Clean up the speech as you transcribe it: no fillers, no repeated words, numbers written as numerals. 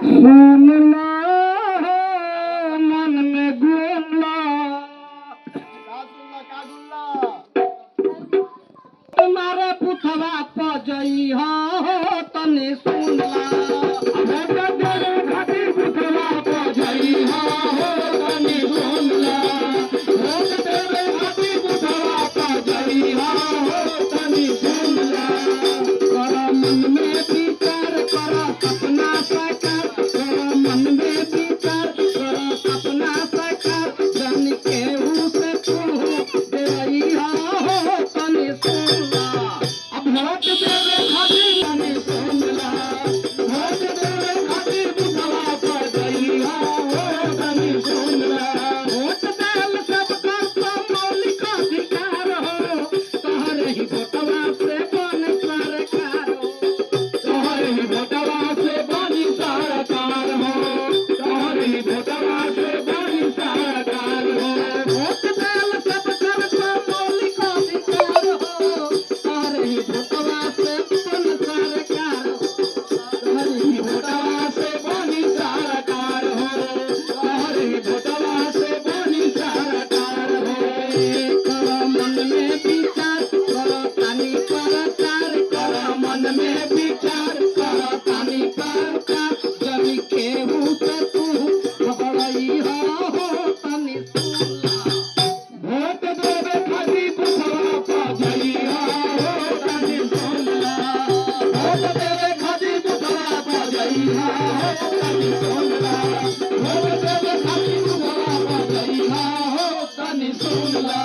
सुनला मन में गुनला तुम्हारे पुथवा पजई हो तने सुनला पुथवा पजई हो तने सुनला पुथवा पजई हो तने सुनला कर मन में विचार कर सपना साकार कर मन में विचार कर सपना साकार जन के उसे तू देई हो तने सुनला अब वोट देवे खातिर तने सुनला वोट देवे खातिर पुथवा पजई हो तने सुनला वोट देल सब कर मौलिक अधिकार हो तोहरे ही वोटवा से बन सरकार हो तोहरे ही वोटवा से बनी सरकार हो तोहरे ही वोटवा से बनी सरकार हो वोट देल सब कर मौलिक अधिकार हो तोहरे ही वोटवा से बन सरकार हो तोहरे ही वोटवा से बनी सरकार हो तोहरे ही वोटवा से बनी सरकार हो कर मन में विचार कर तानी प्रचार कर मन में विचार कर तानी प्रचार जन के उसे तू खबरई हो तनी सुनला वोट देवे खातिर पुथवा पजई हो तनी सुनला वोट देवे खातिर पुथवा पजई हो तनी सुनला वोट देवे खातिर पुथवा पजई हो तनी सुनला